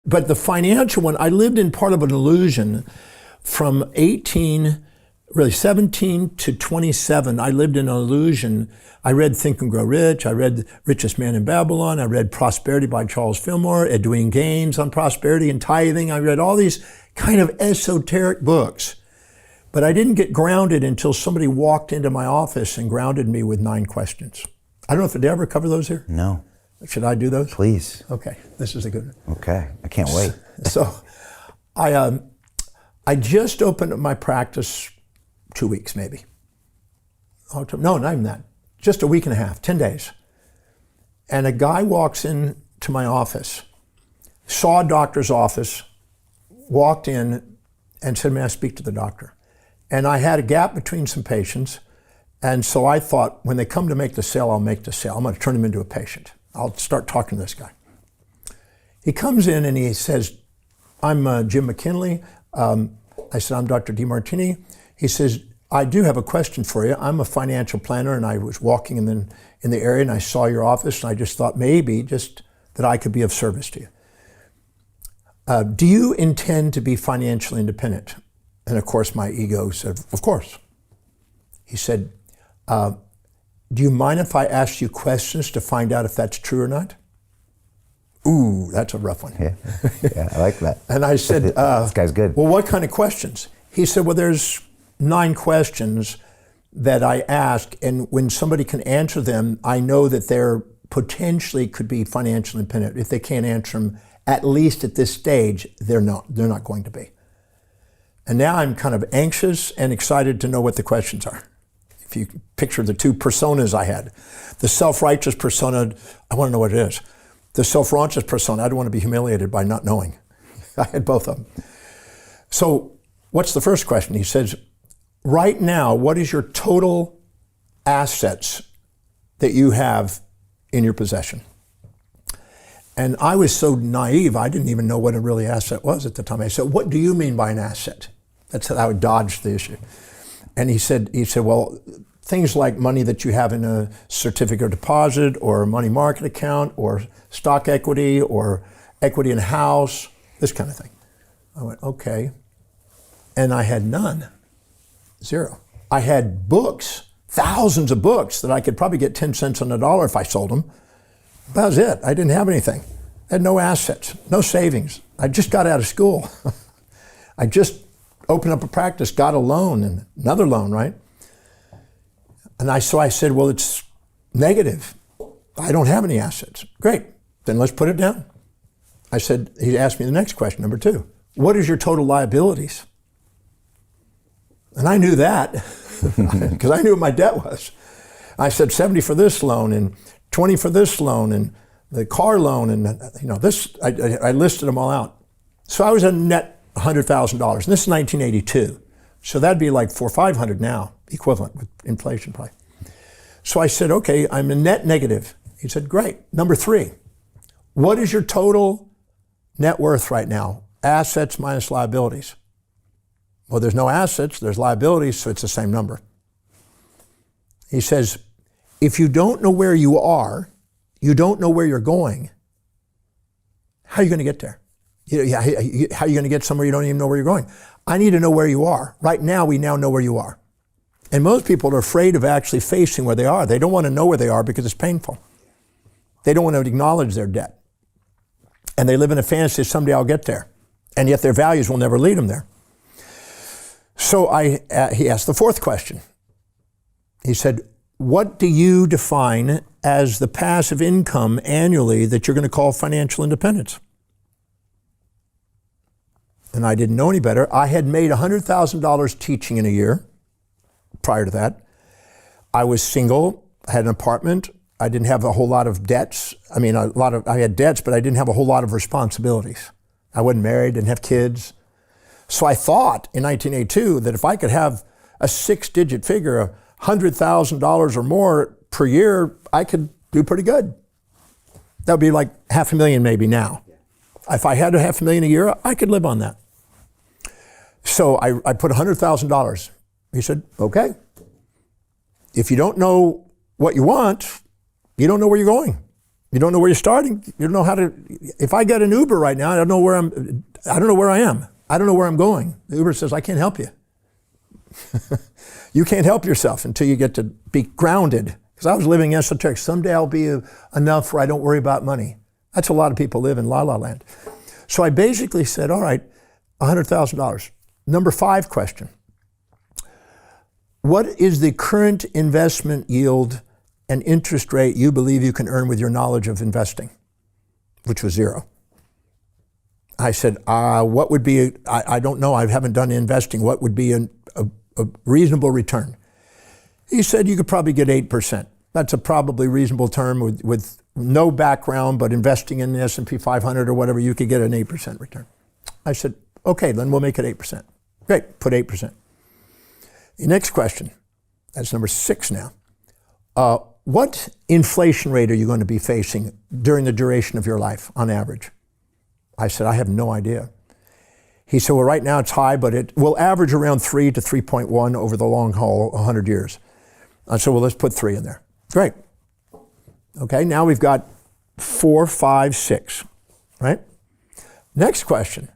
But the financial one, I lived in part of an illusion from 17 to 27. I lived in an illusion. I read Think and Grow Rich. I read Richest Man in Babylon. I read Prosperity by Charles Fillmore, Edwin Gaines on prosperity and tithing. I read all these kind of esoteric books. But I didn't get grounded until somebody walked into my office and grounded me with 9 questions. I don't know if did I ever cover those here? No. Should I do those? Please. Okay, this is a good one. Okay, I can't wait. So I just opened up my practice 2 weeks maybe. Oh, no, not even that. Just a week and a half, 10 days. And a guy walks into my office, saw a doctor's office, walked in and said, may I speak to the doctor? And I had a gap between some patients. And so I thought, when they come to make the sale, I'll make the sale. I'm going to turn him into a patient. I'll start talking to this guy. He comes in and he says, I'm Jim McKinley. I said, I'm Dr. Demartini. He says, I do have a question for you. I'm a financial planner and I was walking in the area and I saw your office and I just thought maybe just that I could be of service to you. Do you intend to be financially independent? And of course my ego said, of course. He said, do you mind if I ask you questions to find out if that's true or not? Ooh, that's a rough one. Yeah, I like that. And I said, this guy's good. Well, what kind of questions? He said, well, there's 9 questions that I ask, and when somebody can answer them, I know that they're potentially could be financially independent. If they can't answer them, at least at this stage, they're not going to be. And now I'm kind of anxious and excited to know what the questions are. If you picture the 2 personas I had, the self-righteous persona, I want to know what it is. The self-righteous persona, I don't want to be humiliated by not knowing. I had both of them. So what's the first question? He says, right now, what is your total assets that you have in your possession? And I was so naive, I didn't even know what a really asset was at the time. I said, what do you mean by an asset? That's how I would dodge the issue. And he said, well, things like money that you have in a certificate of deposit or a money market account or stock equity or equity in a house, this kind of thing. I went, okay. And I had none, 0. I had books, thousands of books that I could probably get 10 cents on the dollar if I sold them. That was it. I didn't have anything. I had no assets, no savings. I just got out of school. I just opened up a practice, got a loan and another loan, right? And so I said, well, it's negative. I don't have any assets. Great, then let's put it down. I said, he asked me the next question, number 2. What is your total liabilities? And I knew that because I knew what my debt was. I said 70 for this loan and 20 for this loan and the car loan and this, I listed them all out. So I was a net $100,000, and this is 1982. So that'd be like $400 or $500 now, equivalent with inflation probably. So I said, okay, I'm a net negative. He said, great. Number 3, what is your total net worth right now? Assets minus liabilities. Well, there's no assets, there's liabilities, so it's the same number. He says, if you don't know where you are, you don't know where you're going, how are you going to get there? How are you going to get somewhere you don't even know where you're going? I need to know where you are. Right now, we now know where you are. And most people are afraid of actually facing where they are. They don't want to know where they are because it's painful. They don't want to acknowledge their debt. And they live in a fantasy, someday I'll get there. And yet their values will never lead them there. So he asked the 4th question. He said, what do you define as the passive income annually that you're going to call financial independence? And I didn't know any better. I had made $100,000 teaching in a year prior to that. I was single, I had an apartment. I didn't have a whole lot of debts. I had debts, but I didn't have a whole lot of responsibilities. I wasn't married, didn't have kids. So I thought in 1982 that if I could have a 6-digit figure, $100,000 or more per year, I could do pretty good. That would be like $500,000 maybe now. If I had $500,000 a year, I could live on that. So I put $100,000. He said, okay. If you don't know what you want, you don't know where you're going. You don't know where you're starting. You don't know how to. If I get an Uber right now, I don't know where I am. I don't know where I'm going. The Uber says, I can't help you. You can't help yourself until you get to be grounded. Because I was living esoteric. Someday I'll be enough where I don't worry about money. That's a lot of people live in la la land. So I basically said, all right, $100,000. Number 5 question. What is the current investment yield and interest rate you believe you can earn with your knowledge of investing? Which was 0. I said, what would be, I don't know, I haven't done investing. What would be a reasonable return? He said, you could probably get 8%. That's a probably reasonable term with no background, but investing in the S&P 500 or whatever, you could get an 8% return. I said, okay, then we'll make it 8%. Great, put 8%. The next question, that's number 6 now. What inflation rate are you going to be facing during the duration of your life on average? I said, I have no idea. He said, well, right now it's high, but it will average around 3 to 3.1 over the long haul, 100 years. I said, well, let's put 3 in there. Great. Okay, now we've got 4, 5, 6, right? Next question.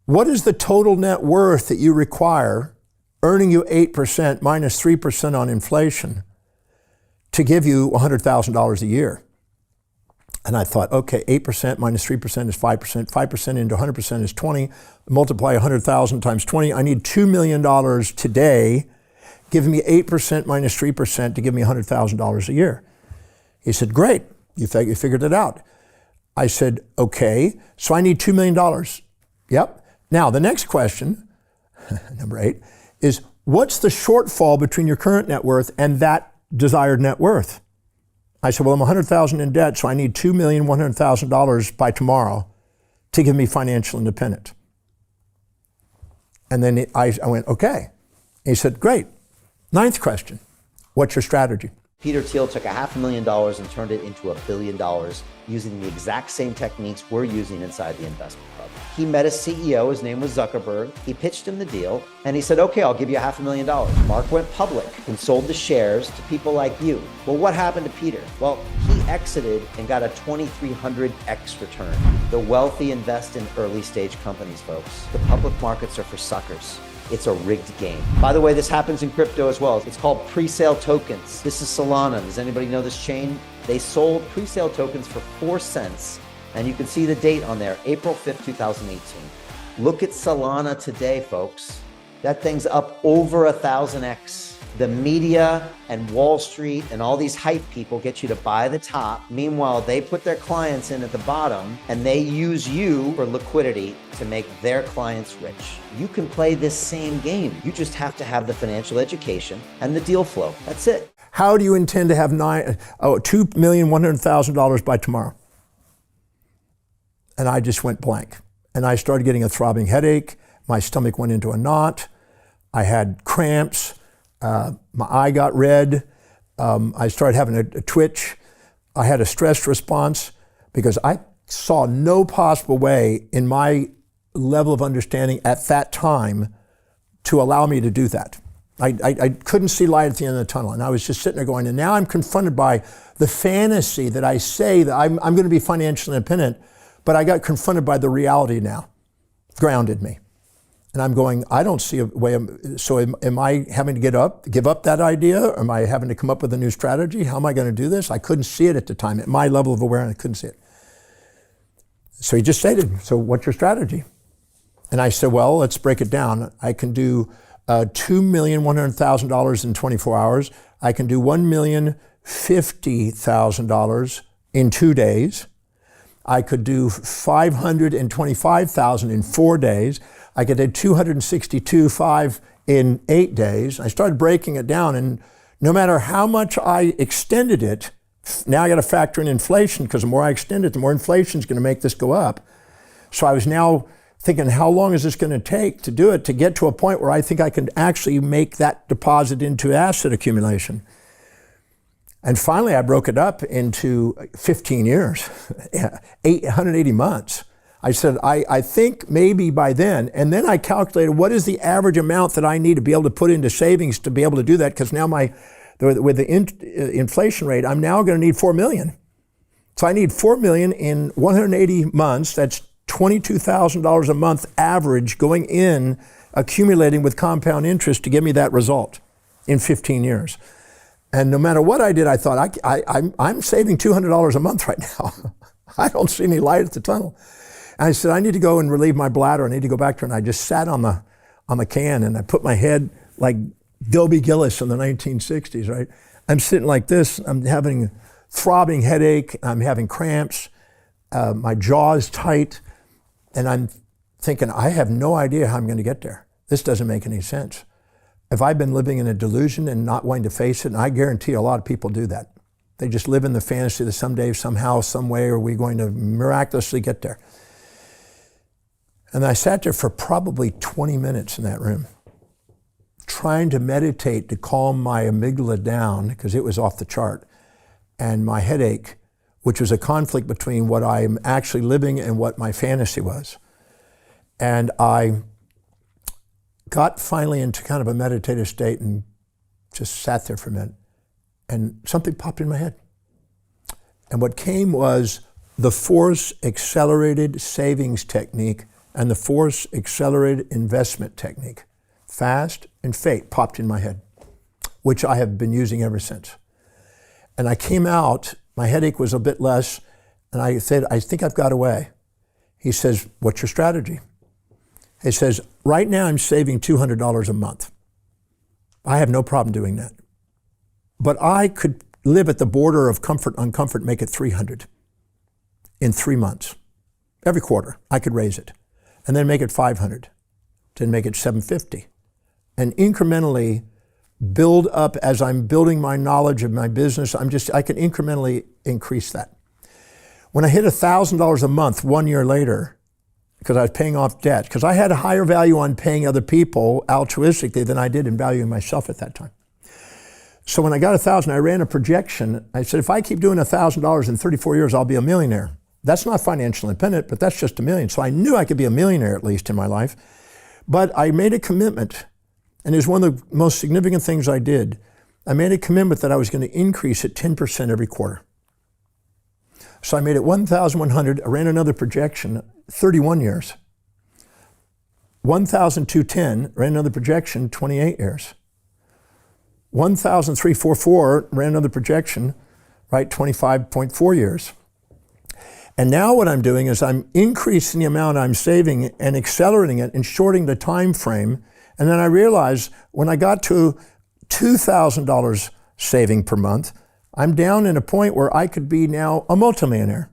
What is the total net worth that you require, earning you 8% minus 3% on inflation, to give you $100,000 a year? And I thought, okay, 8% minus 3% is 5%. 5% into 100% is 20. Multiply 100,000 times 20. I need $2 million today. Give me 8% minus 3% to give me $100,000 a year. He said, great, you figured it out. I said, okay, so I need $2 million. Yep. Now, the next question, number 8, is what's the shortfall between your current net worth and that desired net worth? I said, well, I'm $100,000 in debt, so I need $2,100,000 by tomorrow to give me financial independence. And then I went, okay. He said, great. 9th question, what's your strategy? Peter Thiel took $500,000 and turned it into $1 billion using the exact same techniques we're using inside the investment club. He met a CEO, his name was Zuckerberg. He pitched him the deal and he said, okay, I'll give you $500,000. Mark went public and sold the shares to people like you. Well, what happened to Peter? Well, he exited and got a 2,300x return. The wealthy invest in early stage companies, folks. The public markets are for suckers. It's a rigged game. By the way, this happens in crypto as well. It's called pre-sale tokens. This is Solana. Does anybody know this chain? They sold pre-sale tokens for 4 cents. And you can see the date on there, April 5th, 2018. Look at Solana today, folks. That thing's up over 1,000x. The media and Wall Street and all these hype people get you to buy the top. Meanwhile, they put their clients in at the bottom and they use you for liquidity to make their clients rich. You can play this same game. You just have to have the financial education and the deal flow. That's it. How do you intend to have $2,100,000 by tomorrow? And I just went blank. And I started getting a throbbing headache. My stomach went into a knot. I had cramps. My eye got red. I started having a twitch. I had a stress response because I saw no possible way in my level of understanding at that time to allow me to do that. I couldn't see light at the end of the tunnel. And I was just sitting there going, and now I'm confronted by the fantasy that I say that I'm going to be financially independent, but I got confronted by the reality now, grounded me. And I'm going, I don't see a way. So am I having to give up that idea? Or am I having to come up with a new strategy? How am I going to do this? I couldn't see it at the time. At my level of awareness, I couldn't see it. So he just stated, so what's your strategy? And I said, well, let's break it down. I can do $2,100,000 in 24 hours. I can do $1,050,000 in 2 days. I could do $525,000 in 4 days. I could do $262,500 in 8 days. I started breaking it down, and no matter how much I extended it, now I got to factor in inflation, because the more I extend it, the more inflation is going to make this go up. So I was now thinking, how long is this going to take to do it, to get to a point where I think I can actually make that deposit into asset accumulation? And finally, I broke it up into 15 years, 180 months. I said, I think maybe by then, and then I calculated what is the average amount that I need to be able to put into savings to be able to do that, because now with the inflation rate, I'm now going to need $4 million. So I need $4 million in 180 months. That's $22,000 a month average going in, accumulating with compound interest to give me that result in 15 years. And no matter what I did, I thought, I'm saving $200 a month right now. I don't see any light at the tunnel. And I said, I need to go and relieve my bladder. I need to go back to her. And I just sat on the can and I put my head like Dobie Gillis in the 1960s, right? I'm sitting like this. I'm having throbbing headache. I'm having cramps. My jaw is tight. And I'm thinking, I have no idea how I'm going to get there. This doesn't make any sense. Have I been living in a delusion and not wanting to face it? And I guarantee a lot of people do that. They just live in the fantasy that someday, somehow, some way, are we going to miraculously get there. And I sat there for probably 20 minutes in that room, trying to meditate to calm my amygdala down because it was off the chart. And my headache, which was a conflict between what I'm actually living and what my fantasy was. And I got finally into kind of a meditative state and just sat there for a minute. And something popped in my head. And what came was the force accelerated savings technique and the force accelerated investment technique. Fast and fate popped in my head, which I have been using ever since. And I came out, my headache was a bit less, and I said, I think I've got a way. He says, what's your strategy? He says, right now I'm saving $200 a month. I have no problem doing that. But I could live at the border of comfort, uncomfort, make it 300 in 3 months. Every quarter, I could raise it. And then make it 500, then make it 750. And incrementally build up as I'm building my knowledge of my business. I can incrementally increase that. When I hit $1,000 a month 1 year later, because I was paying off debt, because I had a higher value on paying other people altruistically than I did in valuing myself at that time. So when I got 1,000, I ran a projection. I said, if I keep doing $1,000 in 34 years, I'll be a millionaire. That's not financial independent, but that's just $1 million. So I knew I could be a millionaire at least in my life. But I made a commitment, and it was one of the most significant things I did. I made a commitment that I was going to increase it 10% every quarter. So I made it 1,100. I ran another projection, 31 years. 1,210, ran another projection, 28 years. 1,344, ran another projection, right, 25.4 years. And now what I'm doing is I'm increasing the amount I'm saving and accelerating it and shorting the time frame. And then I realized when I got to $2,000 saving per month, I'm down in a point where I could be now a multimillionaire.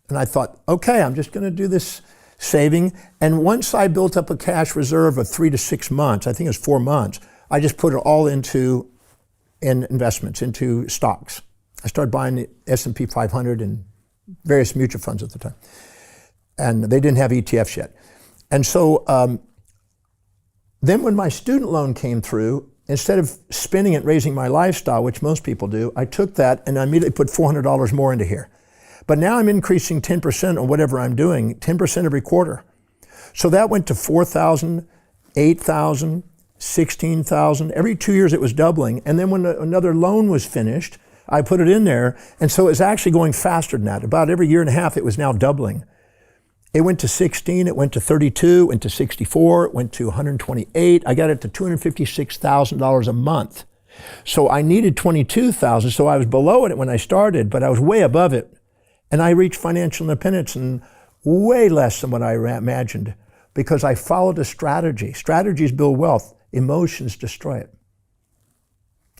And I thought, okay, I'm just going to do this saving. And once I built up a cash reserve of 3 to 6 months, I think it was 4 months, I just put it all into investments, into stocks. I started buying the S&P 500 and various mutual funds at the time. And they didn't have ETFs yet. And so then when my student loan came through, instead of spending it raising my lifestyle, which most people do, I took that and I immediately put $400 more into here. But now I'm increasing 10% on whatever I'm doing, 10% every quarter. So that went to 4,000, 8,000, 16,000. Every 2 years it was doubling. And then when another loan was finished, I put it in there. And so it was actually going faster than that. About every year and a half, it was now doubling. It went to 16, it went to 32, it went to 64, it went to 128. I got it to $256,000 a month. So I needed 22,000. So I was below it when I started, but I was way above it. And I reached financial independence in way less than what I imagined because I followed a strategy. Strategies build wealth. Emotions destroy it.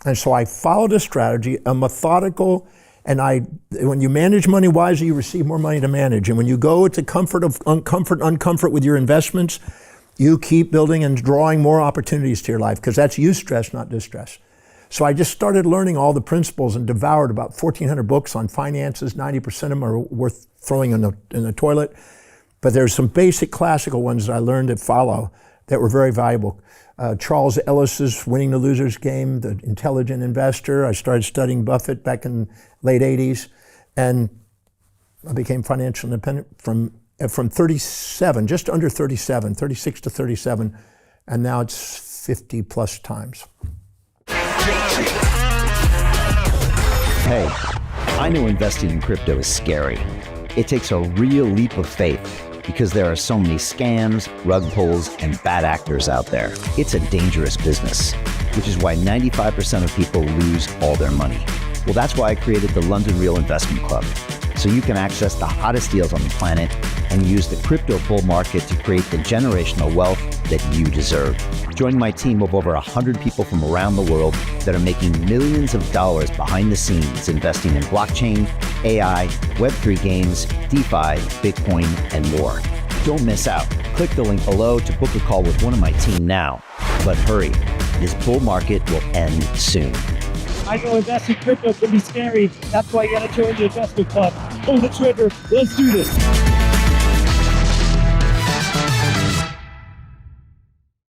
And so I followed a strategy, a methodical, and when you manage money wisely, you receive more money to manage. And when you go to uncomfort with your investments, you keep building and drawing more opportunities to your life because that's eustress, not distress. So I just started learning all the principles and devoured about 1,400 books on finances. 90% of them are worth throwing in the toilet. But there's some basic classical ones that I learned to follow that were very valuable. Charles Ellis's Winning the Loser's Game, The Intelligent Investor. I started studying Buffett back in late 80s. And I became financially independent from 37, just under 37, 36 to 37. And now it's 50 plus times. Hey, I know investing in crypto is scary. It takes a real leap of faith because there are so many scams, rug pulls, and bad actors out there. It's a dangerous business, which is why 95% of people lose all their money. Well, that's why I created the London Real Investment Club, so you can access the hottest deals on the planet and use the crypto bull market to create the generational wealth that you deserve. Join my team of over 100 people from around the world that are making millions of dollars behind the scenes investing in blockchain, AI, Web3 games, DeFi, Bitcoin, and more. Don't miss out. Click the link below to book a call with one of my team now. But hurry, this bull market will end soon. I know investing in crypto can be scary. That's why you gotta join the investment club. Pull the trigger. Let's do this.